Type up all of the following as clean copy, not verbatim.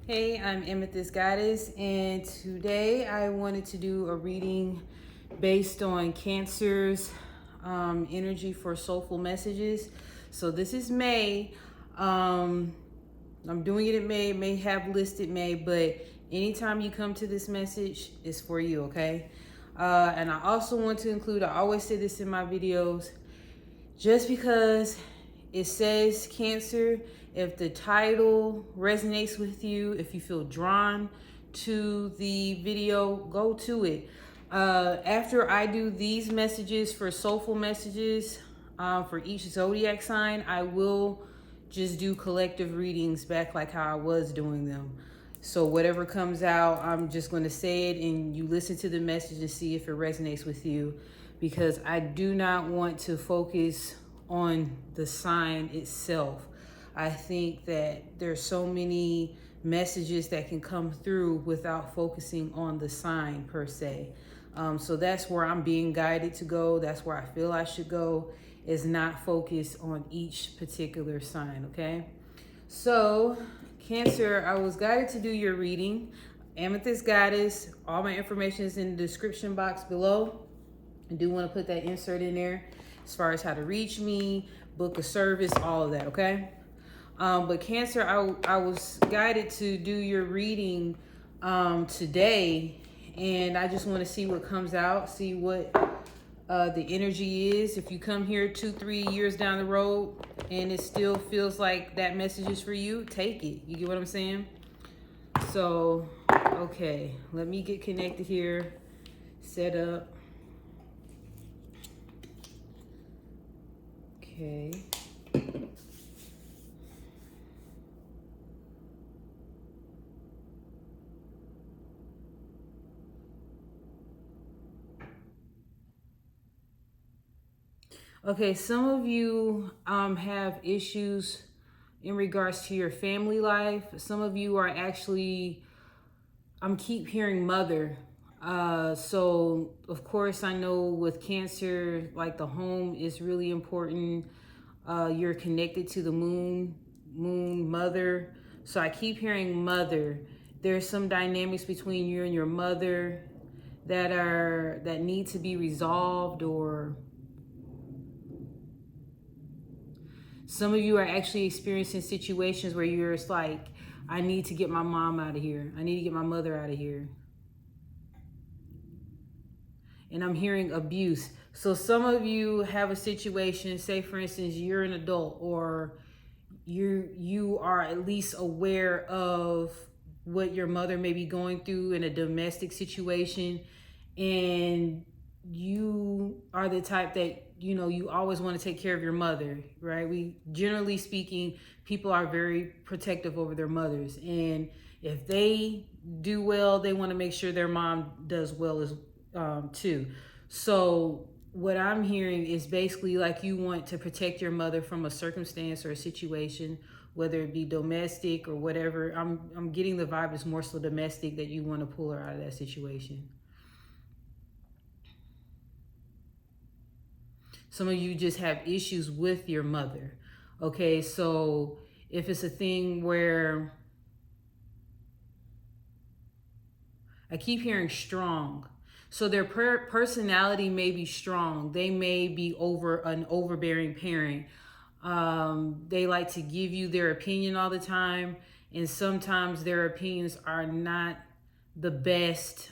Hey, I'm Amethyst Goddess, and today I wanted to do a reading based on Cancer's energy for soulful messages. So this is May. I'm doing it in May. It may have listed May, but anytime you come to this message, it's for you, okay? And I also want to include, I always say this in my videos, just because it says Cancer, if the title resonates with you, if you feel drawn to the video, go to it. After I do these messages for soulful messages for each zodiac sign, I will just do collective readings back like how I was doing them. So whatever comes out, I'm just going to say it and you listen to the message to see if it resonates with you, because I do not want to focus on the sign itself. I think that there's so many messages that can come through without focusing on the sign per se. So that's where I'm being guided to go. That's where I feel I should go, is not focus on each particular sign, okay? So, Cancer, I was guided to do your reading. Amethyst Goddess, all my information is in the description box below. I do want to put that insert in there as far as how to reach me, book a service, all of that, okay? But Cancer, I was guided to do your reading today, and I just want to see what comes out, see what the energy is. If you come here 2-3 years down the road and it still feels like that message is for you, take it. You get what I'm saying? So, okay, let me get connected here, set up. Okay. Okay, some of you have issues in regards to your family life. Some of you are actually, keep hearing mother. So of course I know with Cancer, like the home is really important. You're connected to the moon, mother. So I keep hearing mother. There's some dynamics between you and your mother that need to be resolved, or some of you are actually experiencing situations where you're just like, I need to get my mom out of here. I need to get my mother out of here. And I'm hearing abuse. So some of you have a situation, say for instance, you're an adult, or you are at least aware of what your mother may be going through in a domestic situation, and you are the type that, you know, you always want to take care of your mother, right? We, generally speaking, people are very protective over their mothers, and if they do well, they want to make sure their mom does well as too. So what I'm hearing is basically like you want to protect your mother from a circumstance or a situation, whether it be domestic or whatever. I'm getting the vibe is more so domestic, that you want to pull her out of that situation. Some of you just have issues with your mother. Okay, so if it's a thing where, I keep hearing strong. So their personality may be strong. They may be an overbearing parent. They like to give you their opinion all the time, and sometimes their opinions are not the best.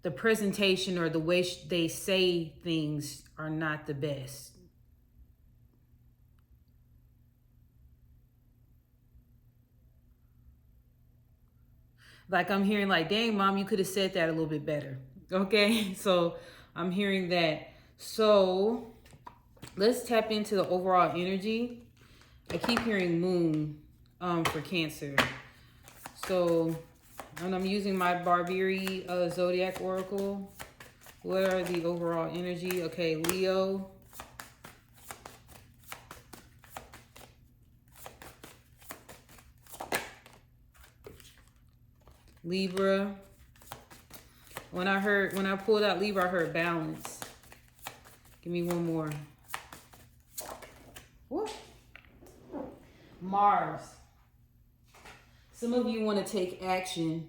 The presentation or the way they say things are not the best. Like I'm hearing like, dang, mom, you could have said that a little bit better. Okay, so I'm hearing that. So let's tap into the overall energy. I keep hearing moon for Cancer. So, and I'm using my Barberi Zodiac Oracle. What are the overall energy? Okay, Leo. Libra. When I pulled out Libra, I heard balance. Give me one more. Woo. Mars. Some of you want to take action.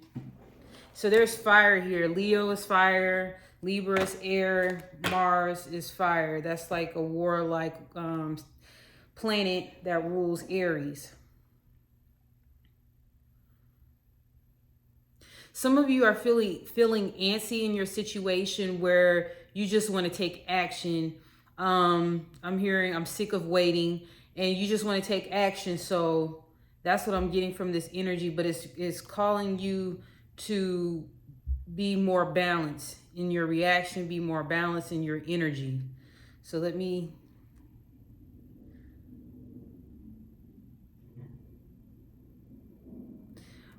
So there's fire here. Leo is fire. Libra is air. Mars is fire. That's like a warlike planet that rules Aries. Some of you are feeling antsy in your situation where you just want to take action. I'm hearing I'm sick of waiting and you just want to take action. So that's what I'm getting from this energy, but it's calling you to be more balanced in your reaction, be more balanced in your energy. So let me...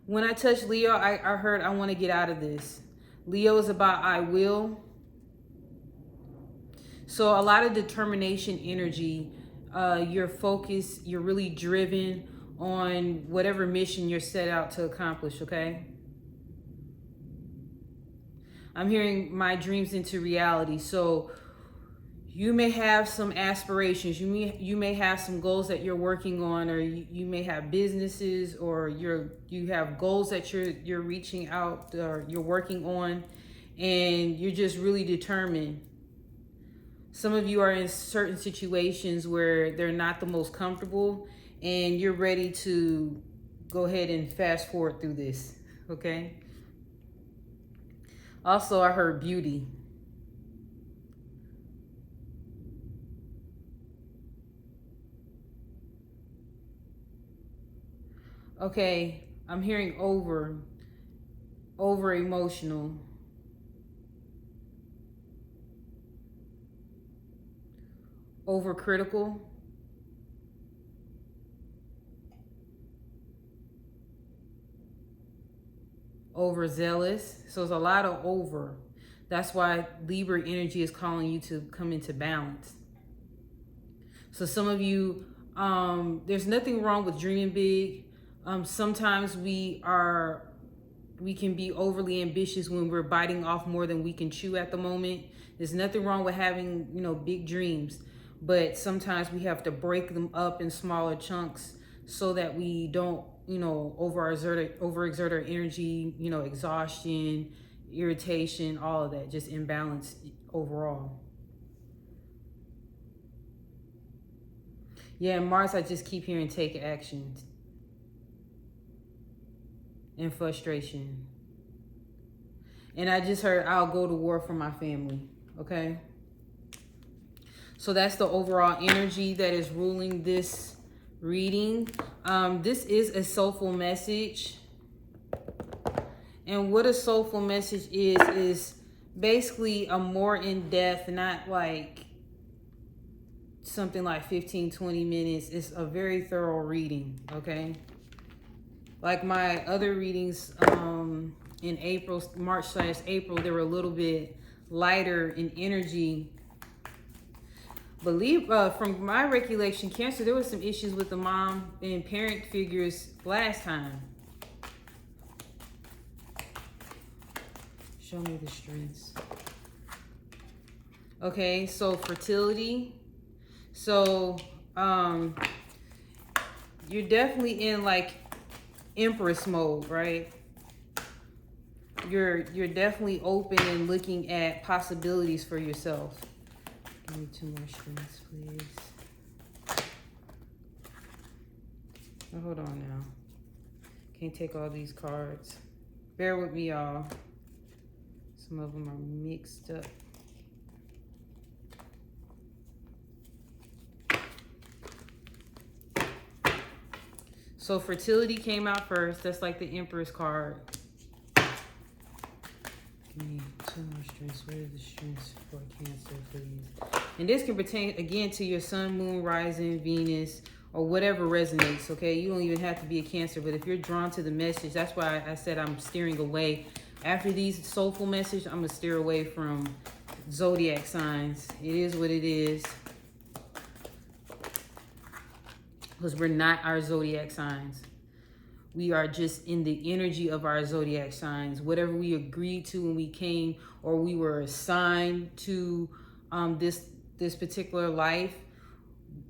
When I touch Leo, I heard I want to get out of this. Leo is about I will. So a lot of determination energy. You're focused, you're really driven on whatever mission you're set out to accomplish, okay? I'm hearing my dreams into reality. So you may have some aspirations. You may have some goals that you're working on, or you may have businesses, or you have goals that you're reaching out, or you're working on, and you're just really determined. Some of you are in certain situations where they're not the most comfortable, and you're ready to go ahead and fast forward through this, okay? Also, I heard beauty. Okay, I'm hearing over emotional. Over critical. Overzealous. So it's a lot of over. That's why Libra energy is calling you to come into balance. So some of you, there's nothing wrong with dreaming big. Sometimes we can be overly ambitious when we're biting off more than we can chew at the moment. There's nothing wrong with having, big dreams, but sometimes we have to break them up in smaller chunks so that we don't, overexert our energy, exhaustion, irritation, all of that, just imbalance overall. Yeah, Mars, I just keep hearing take action and frustration. And I just heard I'll go to war for my family, okay? So that's the overall energy that is ruling this reading. This is a soulful message. And what a soulful message is basically a more in-depth, not like something like 15, 20 minutes. It's a very thorough reading, okay? Like my other readings in March/April, they were a little bit lighter in energy. From my recollection, Cancer, there was some issues with the mom and parent figures last time. Show me the strengths. Okay, so fertility. So you're definitely in like Empress mode, right? You're definitely open and looking at possibilities for yourself. Give me 2 more strings, please. Oh, hold on now. Can't take all these cards. Bear with me, y'all. Some of them are mixed up. So fertility came out first. That's like the Empress card. Give me 2 more strings. Where are the strings for Cancer, please? And this can pertain, again, to your sun, moon, rising, Venus, or whatever resonates, okay? You don't even have to be a Cancer, but if you're drawn to the message, that's why I said I'm steering away. After these soulful messages, I'm going to steer away from zodiac signs. It is what it is. Because we're not our zodiac signs. We are just in the energy of our zodiac signs. Whatever we agreed to when we came, or we were assigned to this particular life,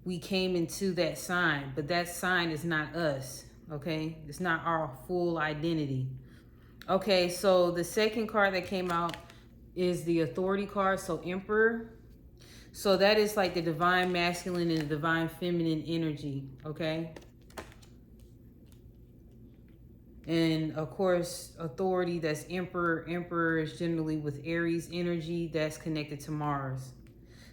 we came into that sign, but that sign is not us, okay? It's not our full identity. Okay, so the second card that came out is the Authority card, so Emperor. So that is like the divine masculine and the divine feminine energy, okay? And of course, authority, that's Emperor. Emperor is generally with Aries energy, that's connected to Mars.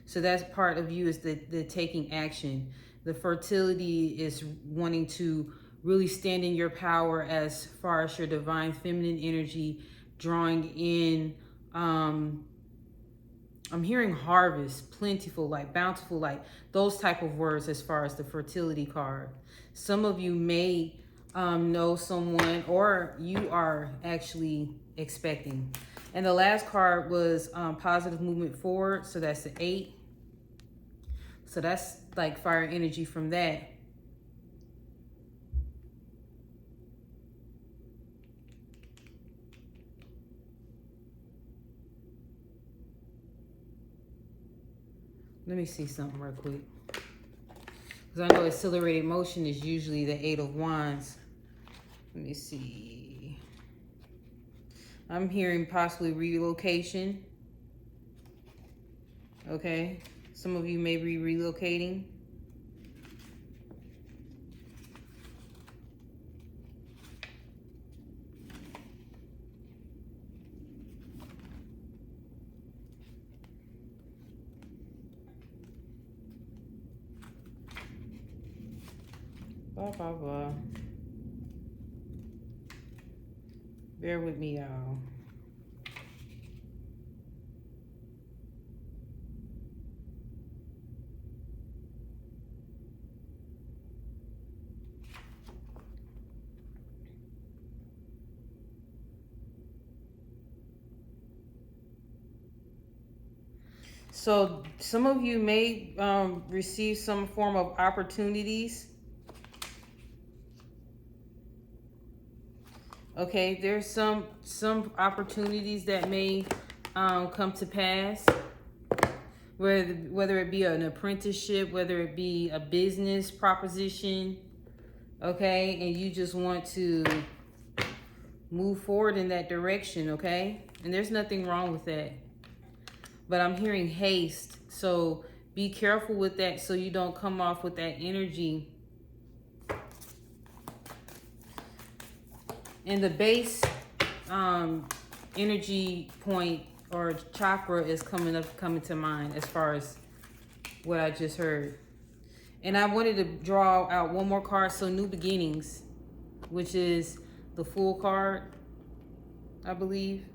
So that's part of you, is the taking action. The fertility is wanting to really stand in your power as far as your divine feminine energy, drawing in, I'm hearing harvest, plentiful, like bountiful, like those type of words as far as the fertility card. Some of you may know someone, or you are actually expecting. And the last card was positive movement forward. So that's the 8. So that's like fire energy from that. Let me see something real quick. Because I know accelerated motion is usually the 8 of Wands. Let me see. I'm hearing possibly relocation. Okay. Some of you may be relocating. Blah, blah, blah. Bear with me, y'all. So some of you may receive some form of opportunities. Okay, there's some opportunities that may come to pass, whether it be an apprenticeship, whether it be a business proposition, okay, and you just want to move forward in that direction, okay? And there's nothing wrong with that. But I'm hearing haste, so be careful with that so you don't come off with that energy. And the base energy point or chakra is coming to mind as far as what I just heard. And I wanted to draw out one more card, so New Beginnings, which is the Fool card, I believe.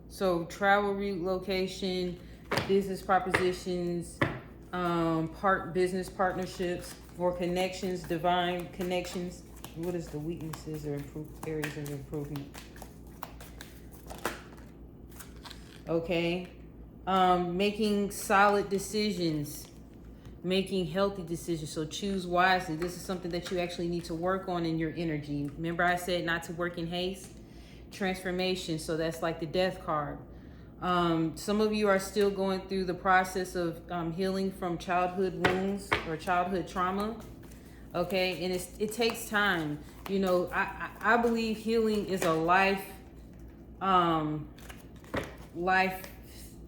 So travel, relocation, business propositions, business partnerships or connections, divine connections. What is the weaknesses or areas of improvement? Okay. Making solid decisions, making healthy decisions. So choose wisely. This is something that you actually need to work on in your energy. Remember I said not to work in haste? Transformation. So that's like the Death card. Some of you are still going through the process of healing from childhood wounds or childhood trauma. Okay, and it takes time. You know, I believe healing is a life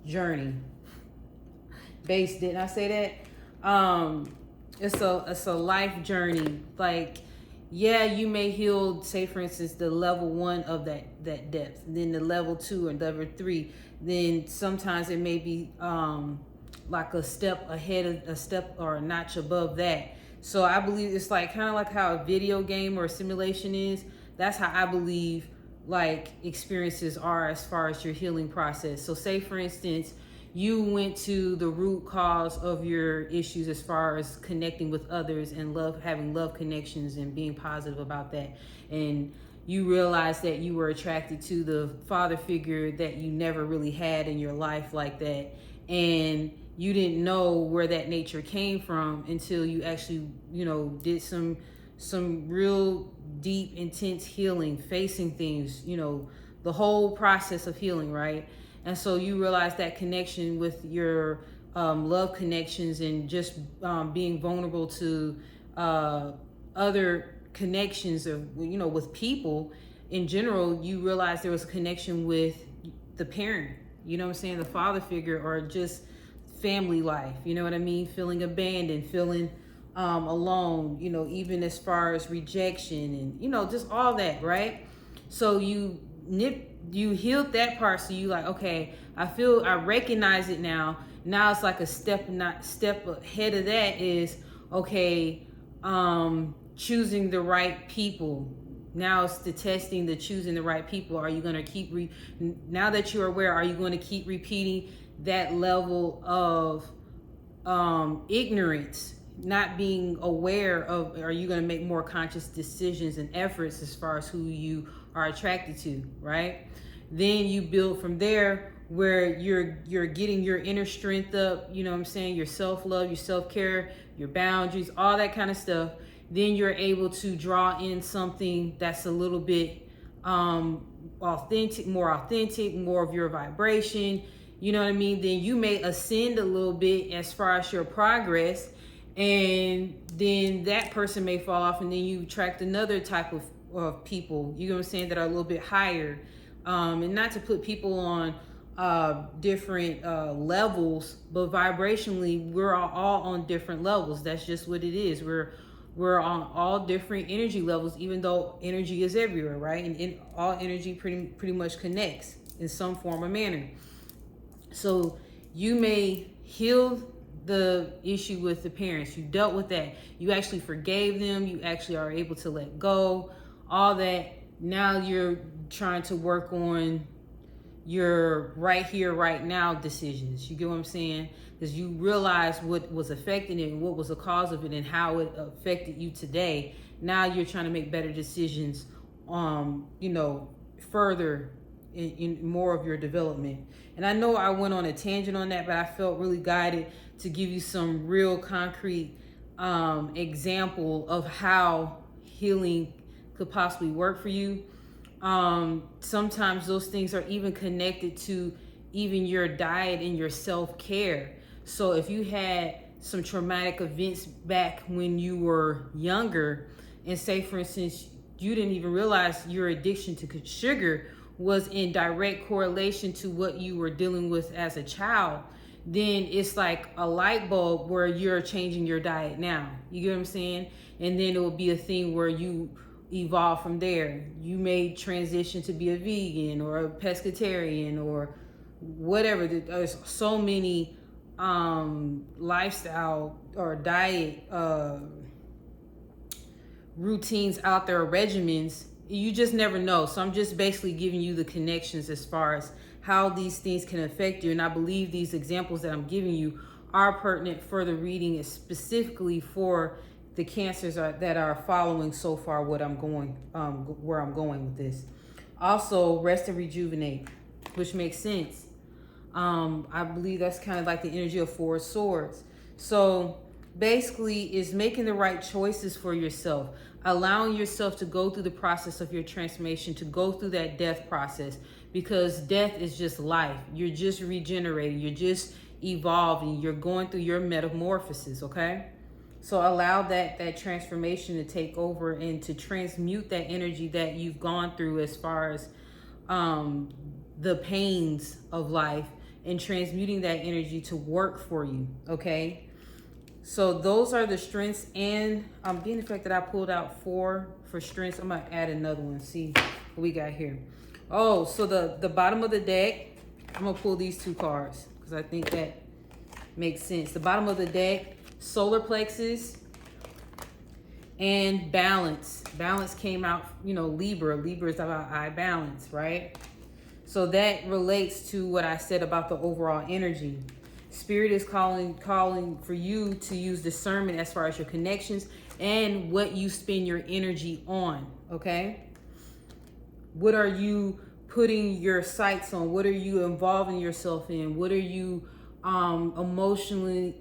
journey. Base, didn't I say that? It's a life journey. Like, yeah, you may heal, say for instance, the level 1 of that depth, then the level 2 and level 3. Then sometimes it may be like a step ahead, a step or a notch above that. So I believe it's like kind of like how a video game or a simulation is. That's how I believe like experiences are as far as your healing process. So say for instance, you went to the root cause of your issues as far as connecting with others and having love connections and being positive about that. And you realized that you were attracted to the father figure that you never really had in your life like that. And you didn't know where that nature came from until you actually, you know, did some real deep, intense healing, facing things, you know, the whole process of healing, right? And so you realize that connection with your love connections and just being vulnerable to other connections of, you know, with people in general, you realize there was a connection with the parent, you know what I'm saying, the father figure, or just family life, you know what I mean, feeling abandoned, feeling alone, you know, even as far as rejection and, you know, just all that, right? So you healed that part, so you like, okay, I recognize it now. Now it's like a step ahead of that is, okay, choosing the right people. Now it's the testing, the choosing the right people. Are you going to keep now that you're aware, are you going to keep repeating that level of ignorance, not being aware of? Are you going to make more conscious decisions and efforts as far as who you are attracted to, right? Then you build from there, where you're getting your inner strength up, you know what I'm saying, your self-love, your self-care, your boundaries, all that kind of stuff. Then you're able to draw in something that's a little bit authentic, more of your vibration, you know what I mean? Then you may ascend a little bit as far as your progress, and then that person may fall off, and then you attract another type of people, you know what I'm saying, that are a little bit higher. And not to put people on different levels, but vibrationally we're all on different levels. That's just what it is. We're on all different energy levels, even though energy is everywhere, right? And all energy pretty much connects in some form or manner. So you may heal the issue with the parents. You dealt with that. You actually forgave them. You actually are able to let go, all that. Now you're trying to work on your right here, right now decisions. You get what I'm saying? Because you realize what was affecting it and what was the cause of it and how it affected you today. Now you're trying to make better decisions, you know, further in more of your development. And I know I went on a tangent on that, but I felt really guided to give you some real concrete example of how healing could possibly work for you. Sometimes those things are even connected to even your diet and your self-care. So if you had some traumatic events back when you were younger, and say for instance you didn't even realize your addiction to sugar was in direct correlation to what you were dealing with as a child, then it's like a light bulb where you're changing your diet now. You get what I'm saying? And then it will be a thing where you evolve from there. You may transition to be a vegan or a pescatarian or whatever. There's so many lifestyle or diet routines out there, regimens. You just never know. So I'm just basically giving you the connections as far as how these things can affect you. And I believe these examples that I'm giving you are pertinent for the reading, is specifically for the cancers that are following so far what I'm going, where I'm going with this. Also, rest and rejuvenate, which makes sense. I believe that's kind of like the energy of Four of Swords. So basically is making the right choices for yourself, allowing yourself to go through the process of your transformation, to go through that death process, because death is just life. You're just regenerating, you're just evolving, you're going through your metamorphosis, okay? So allow that transformation to take over and to transmute that energy that you've gone through as far as the pains of life, and transmuting that energy to work for you, okay? So those are the strengths, and being the fact that I pulled out 4 for strengths, I'm gonna add another one, see what we got here. Oh, so the bottom of the deck, I'm gonna pull these 2 cards because I think that makes sense. The bottom of the deck, solar plexus and balance. Balance came out, you know, Libra. Libra is about eye balance, right? So that relates to what I said about the overall energy. Spirit is calling for you to use discernment as far as your connections and what you spend your energy on, okay? What are you putting your sights on? What are you involving yourself in? What are you emotionally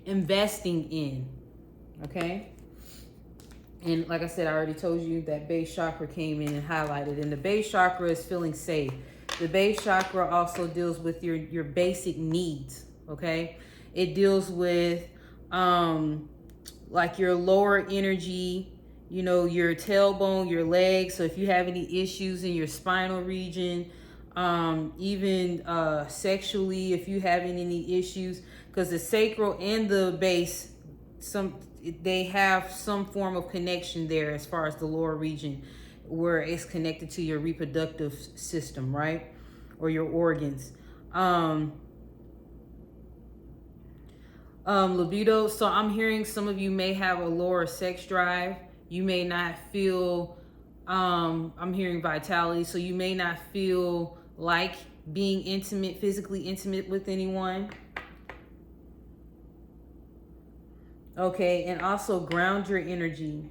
investing in, okay? And like I said, I already told you that base chakra came in and highlighted, and the base chakra is feeling safe. The base chakra also deals with your basic needs, okay? It deals with like your lower energy, you know, your tailbone, your legs. So if you have any issues in your spinal region, even sexually, if you have any issues, because the sacral and the base, they have some form of connection there as far as the lower region, where it's connected to your reproductive system, right? Or your organs. Libido. So I'm hearing some of you may have a lower sex drive. You may not feel, I'm hearing vitality. So you may not feel like being intimate, physically intimate with anyone. Okay, and also ground your energy.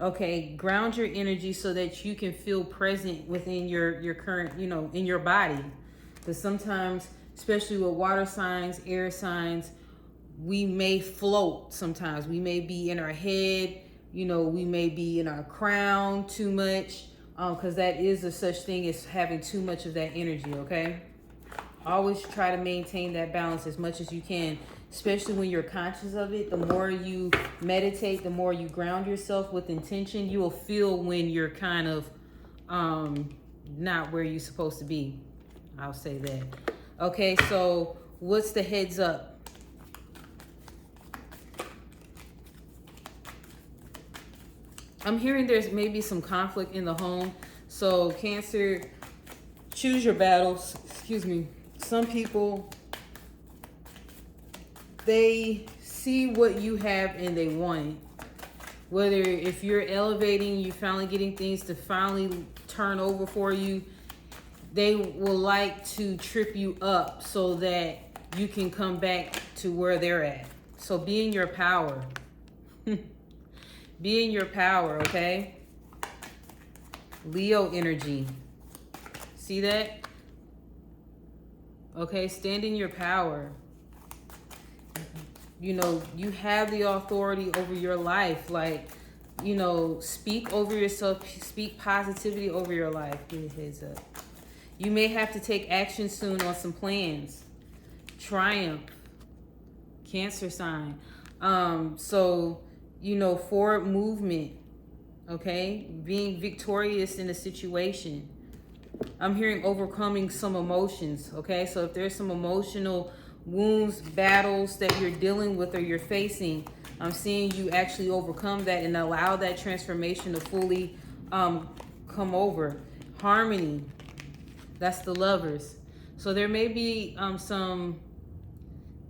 Okay, ground your energy so that you can feel present within your current, you know, in your body. Because sometimes, especially with water signs, air signs, we may float sometimes. We may be in our head, you know, we may be in our crown too much, because that is a such thing as having too much of that energy, okay? Always try to maintain that balance as much as you can, especially when you're conscious of it. The more you meditate, the more you ground yourself with intention, you will feel when you're kind of not where you're supposed to be. I'll say that. Okay, so what's the heads up? I'm hearing there's maybe some conflict in the home. So Cancer, choose your battles. Excuse me. Some people, they see what you have and they want it. Whether if you're elevating, you're finally getting things to finally turn over for you, they will like to trip you up so that you can come back to where they're at. So be in your power. Be in your power, okay? Leo energy. See that? Okay, stand in your power. You know, you have the authority over your life. Like, you know, speak over yourself. Speak positivity over your life. Give a heads up. You may have to take action soon on some plans. Triumph. Cancer sign. So, you know, forward movement. Okay? Being victorious in a situation. I'm hearing overcoming some emotions, okay? So if there's some emotional wounds, battles that you're dealing with or you're facing, I'm seeing you actually overcome that and allow that transformation to fully come over. Harmony, that's the Lovers. So there may be some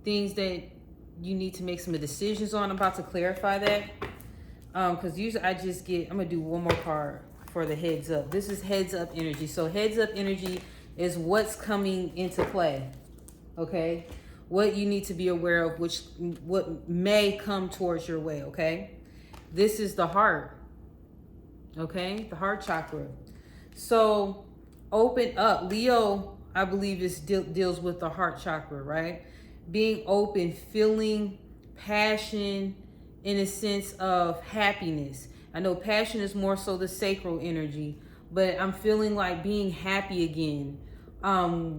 things that you need to make some decisions on. I'm about to clarify that. Because usually I just get, I'm going to do one more card for the heads up. This is heads up energy. So heads up energy is what's coming into play. Okay? What you need to be aware of, what may come towards your way, okay? This is the heart. Okay? The heart chakra. So open up. Leo, I believe, deals with the heart chakra, right? Being open, feeling passion in a sense of happiness. I know passion is more so the sacral energy, but I'm feeling like being happy again.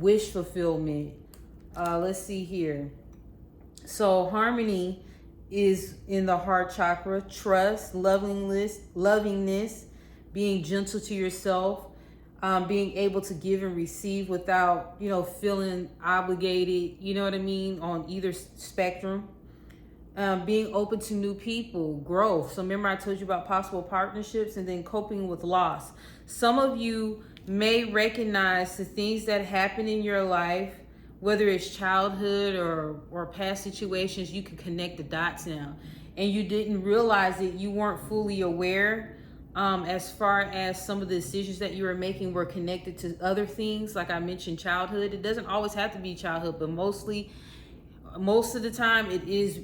Wish fulfillment. Let's see here. So harmony is in the heart chakra. Trust, lovingness, being gentle to yourself, being able to give and receive without, you know, feeling obligated, you know what I mean, on either spectrum. Being open to new people, growth. So remember I told you about possible partnerships, and then coping with loss. Some of you may recognize the things that happen in your life, whether it's childhood or past situations. You can connect the dots now. And you didn't realize it. You weren't fully aware as far as some of the decisions that you were making were connected to other things. Like I mentioned, childhood. It doesn't always have to be childhood, but most of the time it is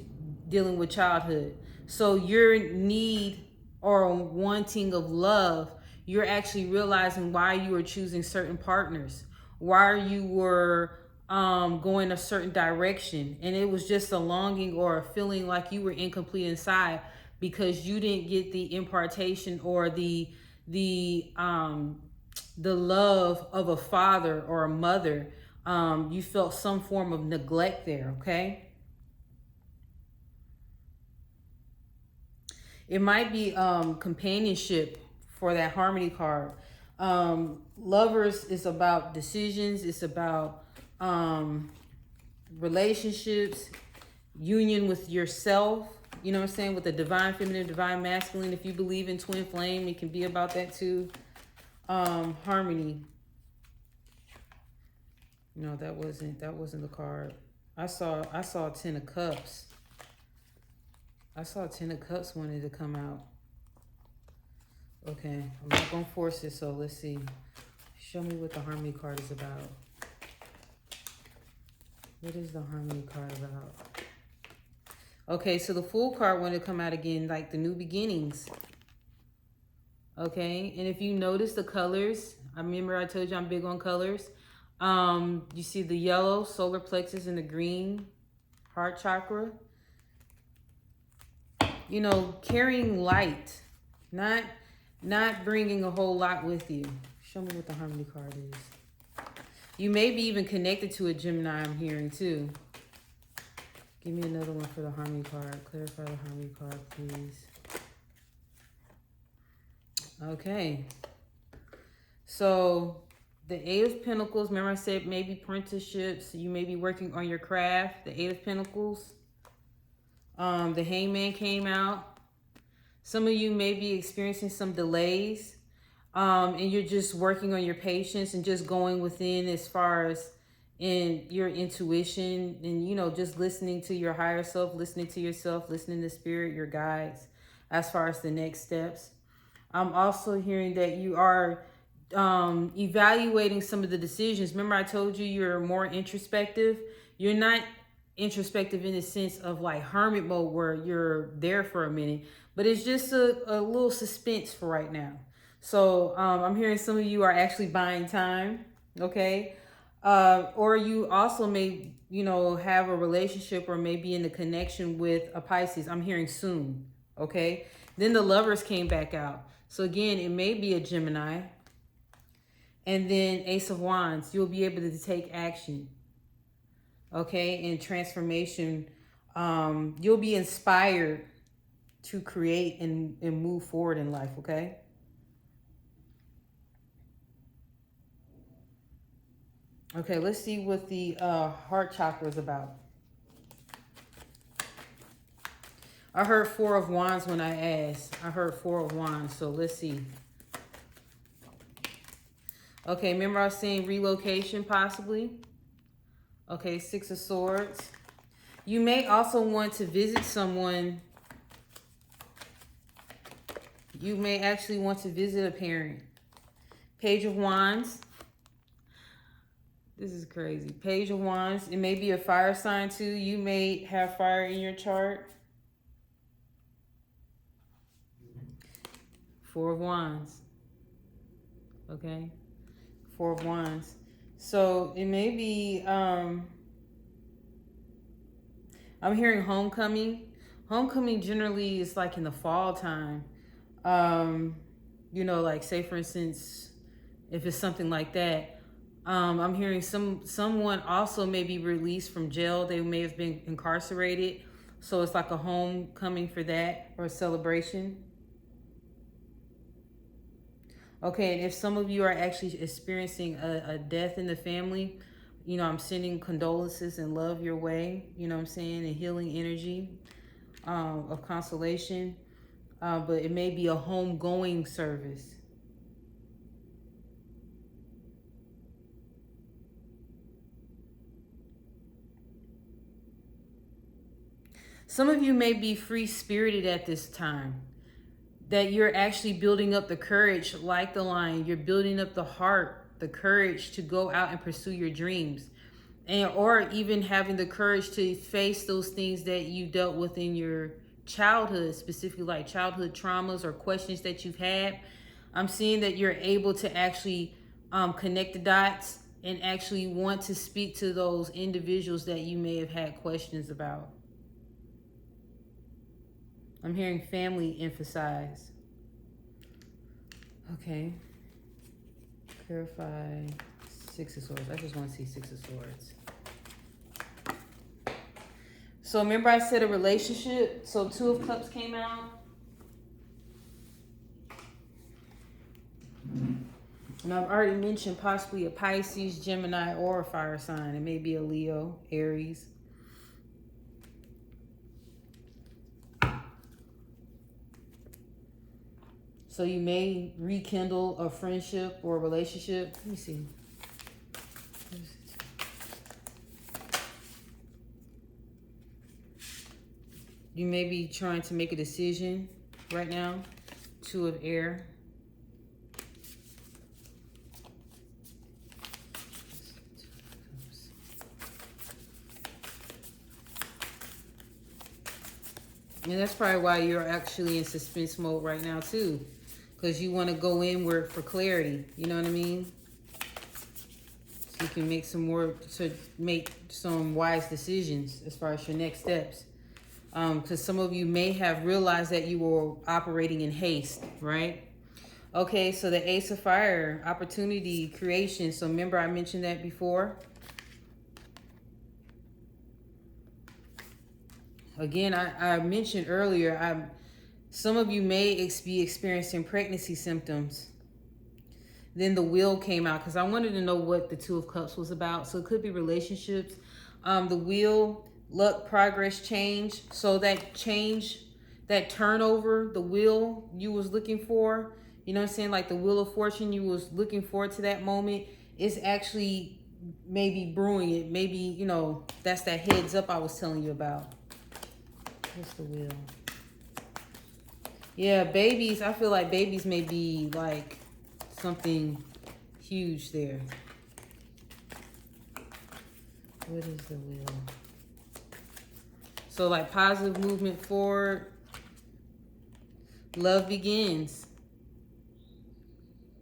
dealing with childhood. So your need or wanting of love, you're actually realizing why you were choosing certain partners, why you were going a certain direction, and it was just a longing or a feeling like you were incomplete inside because you didn't get the impartation or the love of a father or a mother You felt some form of neglect there, okay? It might be companionship for that harmony card. Lovers is about decisions. It's about relationships, union with yourself. You know what I'm saying? With the divine feminine, divine masculine. If you believe in twin flame, it can be about that too. Harmony. No, that wasn't the card. I saw 10 of Cups. I saw 10 of Cups wanted to come out. Okay, I'm not gonna force it, so let's see. Show me what the harmony card is about. What is the harmony card about? Okay, so the Fool card wanted to come out again, like the new beginnings. Okay, and if you notice the colors, I remember I told you I'm big on colors. You see the yellow, solar plexus, and the green, heart chakra. You know, carrying light, not bringing a whole lot with you. Show me what the harmony card is. You may be even connected to a Gemini, I'm hearing too. Give me another one for the harmony card. Clarify the harmony card, please. Okay. So the Eight of Pentacles, remember I said maybe apprenticeships. You may be working on your craft. The Eight of Pentacles. The Hangman came out. Some of you may be experiencing some delays. And you're just working on your patience and just going within as far as in your intuition and, you know, just listening to your higher self, listening to yourself, listening to spirit, your guides, as far as the next steps. I'm also hearing that you are evaluating some of the decisions. Remember I told you you're more introspective. You're not introspective in the sense of like hermit mode where you're there for a minute, but it's just a little suspense for right now. So I'm hearing some of you are actually buying time, okay? Or you also may, you know, have a relationship or maybe in a connection with a Pisces. I'm hearing soon, okay? Then the Lovers came back out. So again, it may be a Gemini. And then Ace of Wands, you'll be able to take action, okay? And transformation, you'll be inspired to create and move forward in life, okay? Okay, let's see what the heart chakra is about. I heard Four of Wands when I asked. I heard Four of Wands, so let's see. Okay, remember I was saying relocation possibly? Okay, Six of Swords. You may also want to visit someone. You may actually want to visit a parent. Page of Wands. This is crazy. Page of Wands. It may be a fire sign too. You may have fire in your chart. Four of Wands. Okay. Four of Wands. So it may be, I'm hearing homecoming. Homecoming generally is like in the fall time. You know, like say for instance, if it's something like that, I'm hearing someone also may be released from jail. They may have been incarcerated. So it's like a homecoming for that or a celebration. Okay, and if some of you are actually experiencing a death in the family, you know, I'm sending condolences and love your way, you know what I'm saying, and healing energy of consolation. But it may be a homegoing service. Some of you may be free-spirited at this time. That you're actually building up the courage like the lion. You're building up the heart, the courage to go out and pursue your dreams. And or even having the courage to face those things that you dealt with in your childhood, specifically like childhood traumas or questions that you've had. I'm seeing that you're able to actually connect the dots and actually want to speak to those individuals that you may have had questions about. I'm hearing family emphasized. Okay. Clarify Six of Swords. I just want to see Six of Swords. So remember I said a relationship. So Two of Cups came out. And I've already mentioned possibly a Pisces, Gemini, or a fire sign. It may be a Leo, Aries. So you may rekindle a friendship or a relationship. Let me see. You may be trying to make a decision right now. Two of Air. And that's probably why you're actually in suspense mode right now too. Because you want to go inward for clarity. You know what I mean? So you can make some wise decisions as far as your next steps. Because some of you may have realized that you were operating in haste, right? Okay, so the Ace of Fire, opportunity, creation. So remember I mentioned that before. Again, I mentioned earlier, some of you may be experiencing pregnancy symptoms. Then the Wheel came out because I wanted to know what the Two of Cups was about. So it could be relationships. The Wheel, luck, progress, change. So that change, that turnover, the wheel you was looking for, you know what I'm saying? Like the Wheel of Fortune, you was looking forward to that moment. It's actually maybe brewing it. Maybe, you know, that's that heads up I was telling you about. What's the Wheel? Yeah, babies. I feel like babies may be like something huge there. What is the Wheel? So like positive movement forward. Love begins.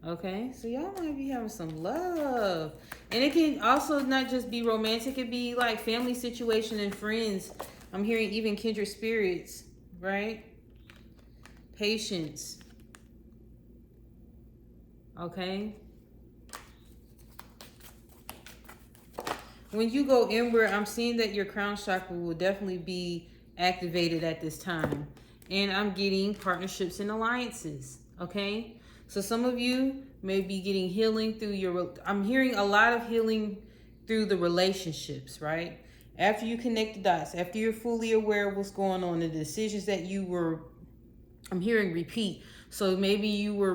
Okay, so y'all might be having some love. And it can also not just be romantic. It could be like family situation and friends. I'm hearing even kindred spirits, right? Patience. Okay. When you go inward, I'm seeing that your crown chakra will definitely be activated at this time. And I'm getting partnerships and alliances, okay? So some of you may be getting healing through I'm hearing a lot of healing through the relationships, right? After you connect the dots, after you're fully aware of what's going on, the decisions that you were, I'm hearing repeat. So maybe you were,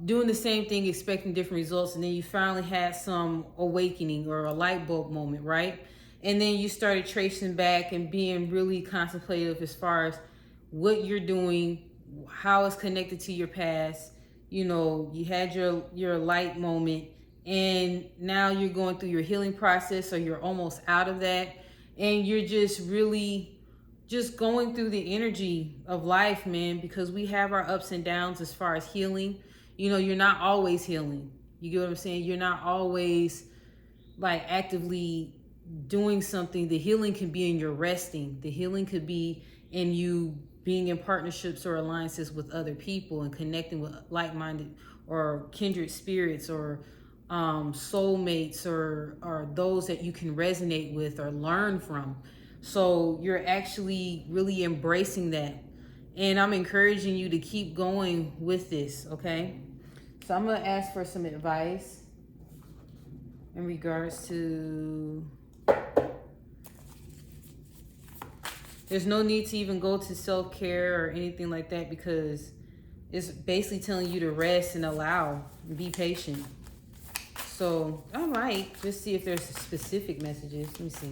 doing the same thing, expecting different results, and then you finally had some awakening or a light bulb moment, right? And then you started tracing back and being really contemplative as far as what you're doing, how it's connected to your past. You know, you had your light moment, and now you're going through your healing process, or you're almost out of that, and you're just really just going through the energy of life, man, because we have our ups and downs as far as healing. You know, you're not always healing. You get what I'm saying? You're not always like actively doing something. The healing can be in your resting. The healing could be in you being in partnerships or alliances with other people and connecting with like-minded or kindred spirits or soulmates or those that you can resonate with or learn from. So you're actually really embracing that. And I'm encouraging you to keep going with this, okay? So I'm going to ask for some advice in regards to... There's no need to even go to self-care or anything like that, because it's basically telling you to rest and allow and be patient. So, all right, just see if there's specific messages. Let me see.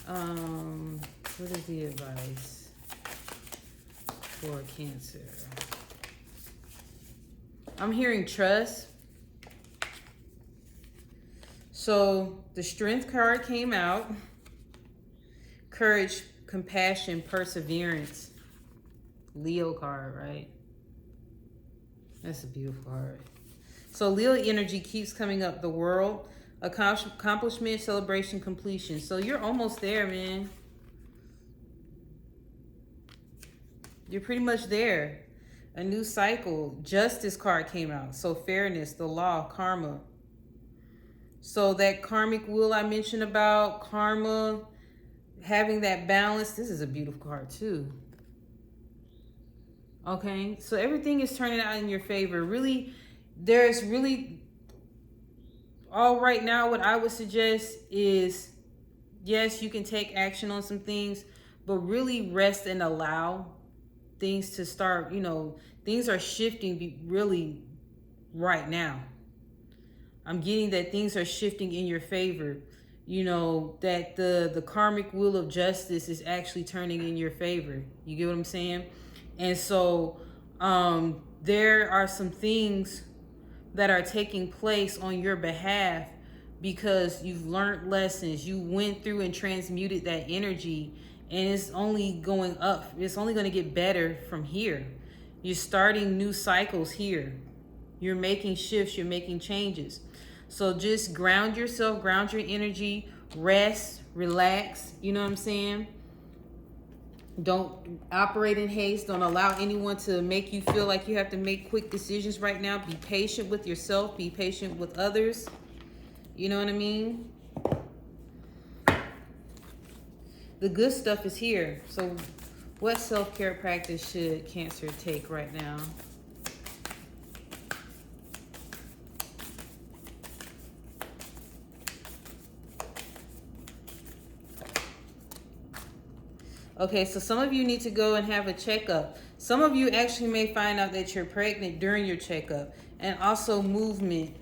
What is the advice for Cancer? I'm hearing trust. So the Strength card came out. Courage, compassion, perseverance. Leo card, right? That's a beautiful card. So Leo energy keeps coming up. The World, accomplishment, celebration, completion. So you're almost there, man. You're pretty much there. A new cycle. Justice card came out. So fairness, the law, karma. So that karmic wheel I mentioned about, karma, having that balance. This is a beautiful card too. Okay, so everything is turning out in your favor. Really, there's really, all right now, what I would suggest is, yes, you can take action on some things, but really rest and allow things to start, you know, things are shifting really right now. I'm getting that things are shifting in your favor. You know, that the karmic wheel of justice is actually turning in your favor. You get what I'm saying? And so there are some things that are taking place on your behalf because you've learned lessons. You went through and transmuted that energy, and it's only going up. It's only going to get better from here. You're starting new cycles here. You're making shifts. You're making changes. So just ground yourself, ground your energy, rest, relax. You know what I'm saying? Don't operate in haste. Don't allow anyone to make you feel like you have to make quick decisions right now. Be patient with yourself. Be patient with others. You know what I mean? The good stuff is here. So what self-care practice should Cancer take right now? Okay, so some of you need to go and have a checkup. Some of you actually may find out that you're pregnant during your checkup. And also movement.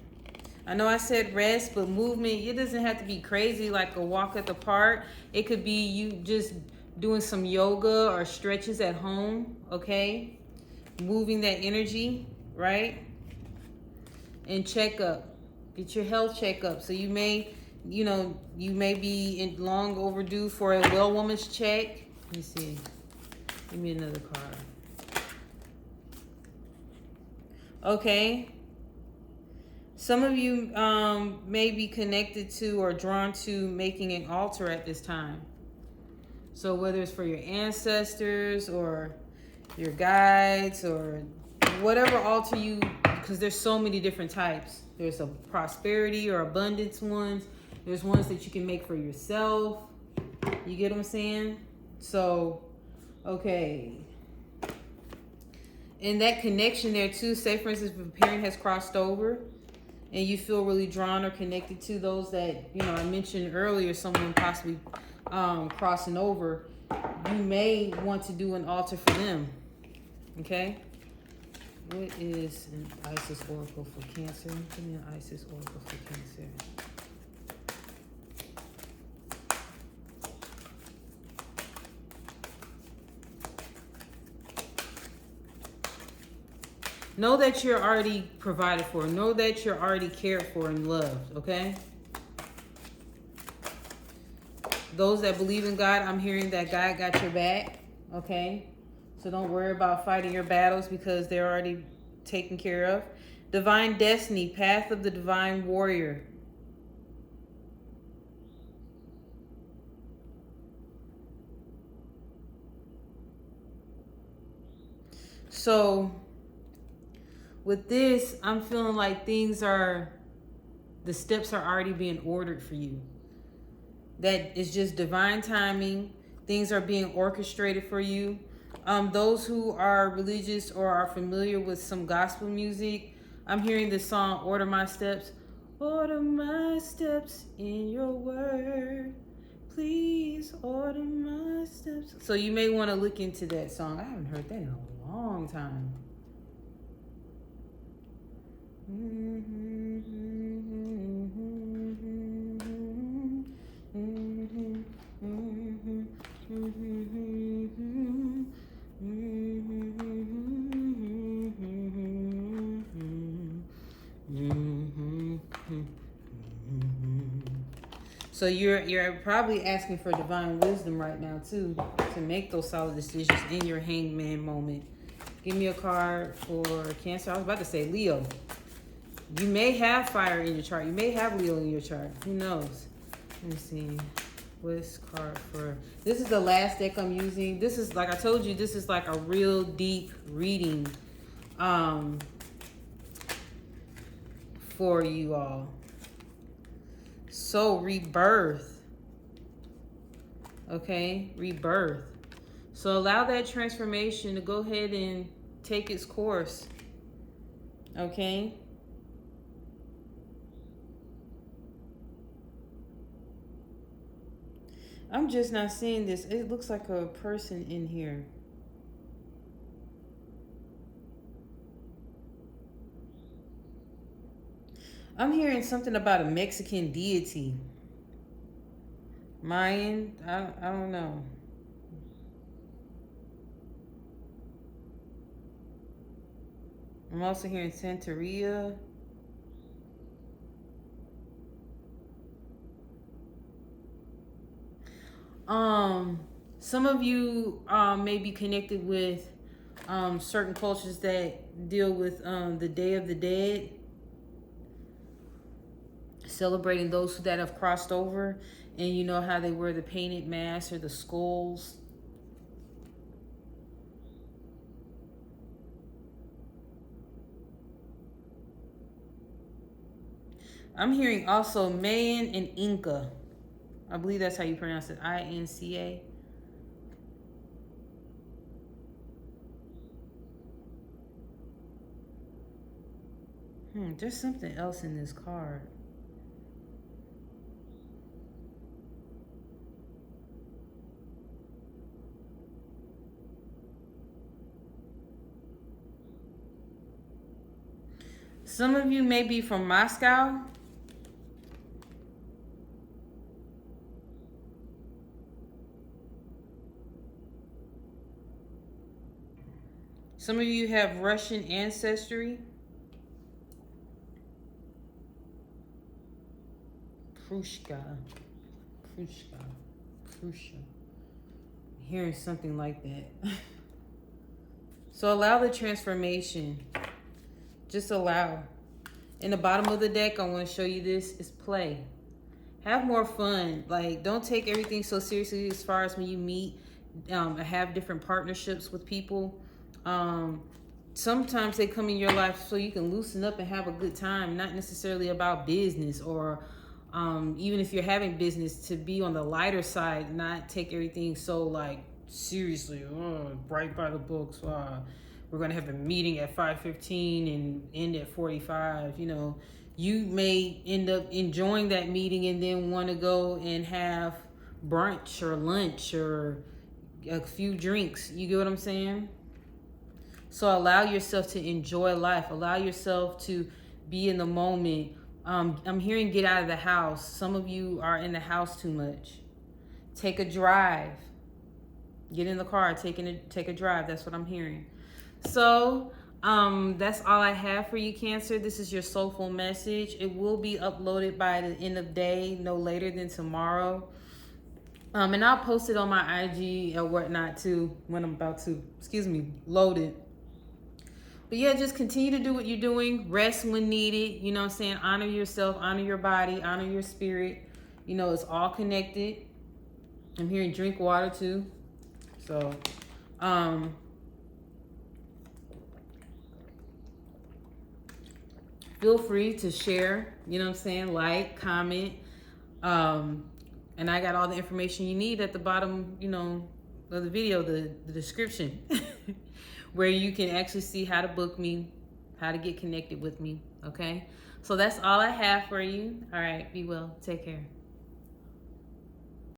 I know I said rest, but movement, it doesn't have to be crazy like a walk at the park. It could be you just doing some yoga or stretches at home, okay? Moving that energy, right? And checkup. Get your health checkup. So you may, you know, you may be long overdue for a well woman's check. Let me see. Give me another card. Okay. Some of you may be connected to or drawn to making an altar at this time. So whether it's for your ancestors or your guides or whatever altar you, because there's so many different types. There's a prosperity or abundance ones. There's ones that you can make for yourself. You get what I'm saying? So, okay. And that connection there too, say for instance, if a parent has crossed over and you feel really drawn or connected to those that, you know, I mentioned earlier, someone possibly crossing over, you may want to do an altar for them. Okay? What is an Isis Oracle for Cancer? Give me an Isis Oracle for Cancer. Know that you're already provided for. Know that you're already cared for and loved, okay? Those that believe in God, I'm hearing that God got your back, okay? So don't worry about fighting your battles because they're already taken care of. Divine Destiny, Path of the Divine Warrior. So with this, I'm feeling like the steps are already being ordered for you. That is just divine timing. Things are being orchestrated for you. Those who are religious or are familiar with some gospel music, I'm hearing the song, Order My Steps. Order my steps in your word. Please order my steps. So you may want to look into that song. I haven't heard that in a long time. So you're probably asking for divine wisdom right now too, to make those solid decisions in your hangman moment. Give me a card for Cancer. I was about to say Leo. You may have fire in your chart. You may have Leo in your chart. Who knows? Let me see. What's card for... This is the last deck I'm using. This is, like I told you, this is like a real deep reading. for you all. So rebirth. Okay, rebirth. So allow that transformation to go ahead and take its course. Okay. I'm just not seeing this. It looks like a person in here. I'm hearing something about a Mexican deity. Mayan, I don't know. I'm also hearing Santeria. Some of you may be connected with certain cultures that deal with the Day of the Dead, celebrating those that have crossed over, and you know how they wear the painted masks or the skulls. I'm hearing also Mayan and Inca. I believe that's how you pronounce it. I-N-C-A. There's something else in this card. Some of you may be from Moscow. Some of you have Russian ancestry. Prushka. Hearing something like that. So allow the transformation. Just allow. In the bottom of the deck, I want to show you this is play. Have more fun. Like, don't take everything so seriously as far as when you meet, have different partnerships with people. Sometimes they come in your life so you can loosen up and have a good time, not necessarily about business, or even if you're having business, to be on the lighter side, not take everything so like seriously, right by the books. We're gonna have a meeting at 5:15 and end at 45. You know, you may end up enjoying that meeting and then want to go and have brunch or lunch or a few drinks. You get what I'm saying? So allow yourself to enjoy life. Allow yourself to be in the moment. I'm hearing get out of the house. Some of you are in the house too much. Take a drive. Get in the car, take a drive. That's what I'm hearing. So that's all I have for you, Cancer. This is your soulful message. It will be uploaded by the end of the day, no later than tomorrow. And I'll post it on my IG or whatnot too when I'm about to, load it. But yeah, just continue to do what you're doing. Rest when needed. You know what I'm saying? Honor yourself, honor your body, honor your spirit. You know, it's all connected. I'm hearing drink water too. So, feel free to share, you know what I'm saying? Like, comment. And I got all the information you need at the bottom, you know, of the video, the description, where you can actually see how to book me, how to get connected with me, okay? So that's all I have for you. All right, be well. Take care.